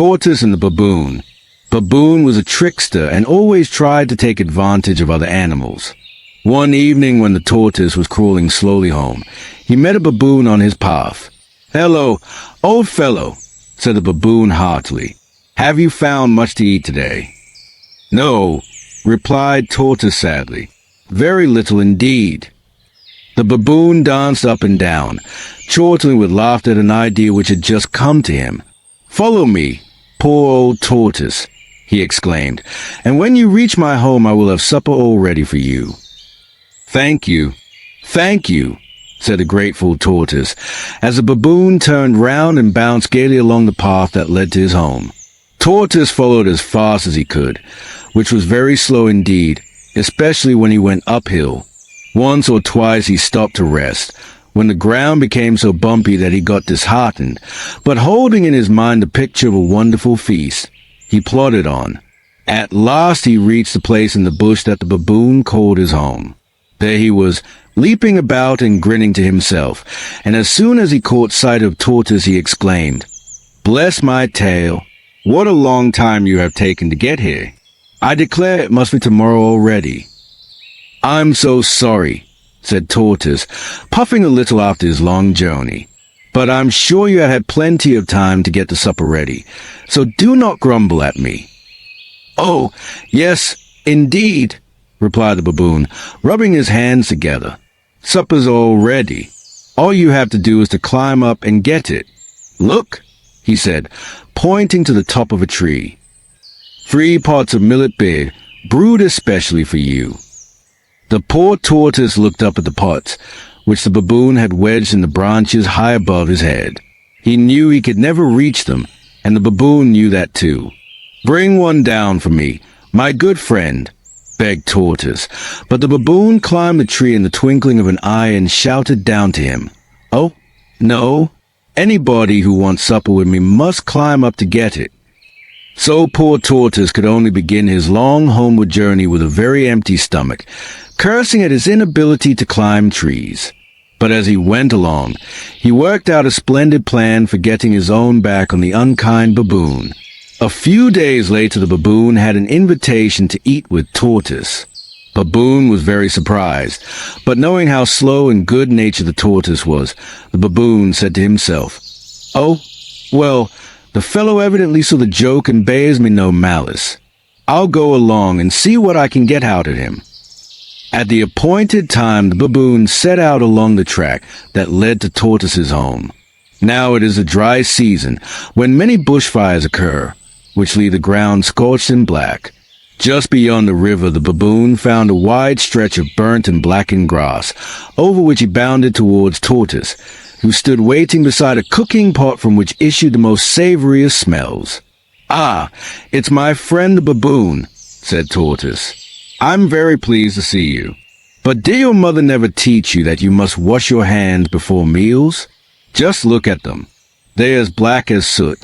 Tortoise and the Baboon. Baboon was a trickster and always tried to take advantage of other animals. One evening when the tortoise was crawling slowly home, he met a baboon on his path. "Hello, old fellow," said the baboon heartily. "Have you found much to eat today?" "No," replied Tortoise sadly. "Very little indeed." The baboon danced up and down, chortling with laughter at an idea which had just come to him. "Follow me, poor old tortoise," he exclaimed, "and when you reach my home I will have supper all ready for you." "Thank you, thank you," said the grateful tortoise, as the baboon turned round and bounced gaily along the path that led to his home. Tortoise followed as fast as he could, which was very slow indeed, especially when he went uphill. Once or twice he stopped to rest, when the ground became so bumpy that he got disheartened, but holding in his mind the picture of a wonderful feast, he plodded on. At last he reached the place in the bush that the baboon called his home. There he was, leaping about and grinning to himself, and as soon as he caught sight of Tortoise he exclaimed, "Bless my tail, what a long time you have taken to get here. I declare it must be tomorrow already." "I'm so sorry," said Tortoise, puffing a little after his long journey. "But I'm sure you have had plenty of time to get the supper ready, so do not grumble at me." "Oh, yes, indeed," replied the baboon, rubbing his hands together. "Supper's all ready. All you have to do is to climb up and get it. Look," he said, pointing to the top of a tree. "3 pots of millet beer, brewed especially for you." The poor tortoise looked up at the pots, which the baboon had wedged in the branches high above his head. He knew he could never reach them, and the baboon knew that too. "Bring one down for me, my good friend," begged Tortoise, but the baboon climbed the tree in the twinkling of an eye and shouted down to him, "Oh, no, anybody who wants supper with me must climb up to get it." So poor Tortoise could only begin his long homeward journey with a very empty stomach, cursing at his inability to climb trees. But as he went along, he worked out a splendid plan for getting his own back on the unkind baboon. A few days later the baboon had an invitation to eat with Tortoise. Baboon was very surprised, but knowing how slow and good-natured the tortoise was, the baboon said to himself, "Oh, well, the fellow evidently saw the joke and bears me no malice. I'll go along and see what I can get out of him." At the appointed time the baboon set out along the track that led to Tortoise's home. Now it is a dry season, when many bushfires occur, which leave the ground scorched and black. Just beyond the river the baboon found a wide stretch of burnt and blackened grass, over which he bounded towards Tortoise, who stood waiting beside a cooking pot from which issued the most savoriest smells. "Ah, it's my friend the baboon," said Tortoise. "I'm very pleased to see you. But did your mother never teach you that you must wash your hands before meals? Just look at them. They're as black as soot."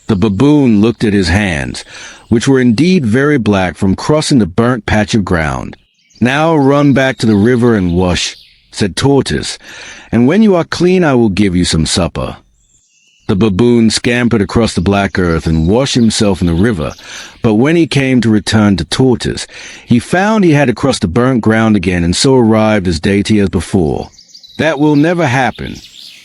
The baboon looked at his hands, which were indeed very black from crossing the burnt patch of ground. "Now run back to the river and wash," said Tortoise, "and when you are clean I will give you some supper." The baboon scampered across the black earth and washed himself in the river, but when he came to return to Tortoise, he found he had to cross the burnt ground again and so arrived as dainty as before. "That will never happen.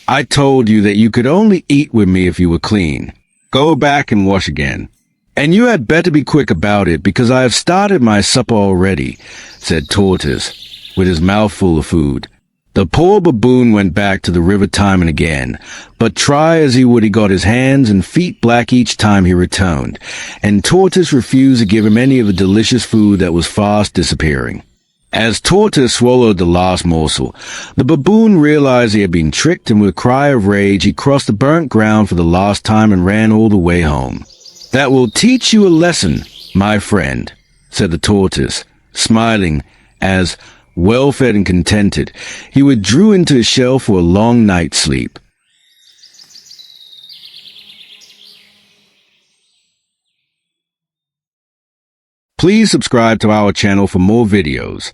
I told you that you could only eat with me if you were clean. Go back and wash again. And you had better be quick about it, because I have started my supper already," said Tortoise, with his mouth full of food. The poor baboon went back to the river time and again, but try as he would he got his hands and feet black each time he returned, and Tortoise refused to give him any of the delicious food that was fast disappearing. As Tortoise swallowed the last morsel, the baboon realized he had been tricked, and with a cry of rage he crossed the burnt ground for the last time and ran all the way home. "That will teach you a lesson, my friend," said the tortoise, smiling as, well-fed and contented, he withdrew into his shell for a long night's sleep. Please subscribe to our channel for more videos.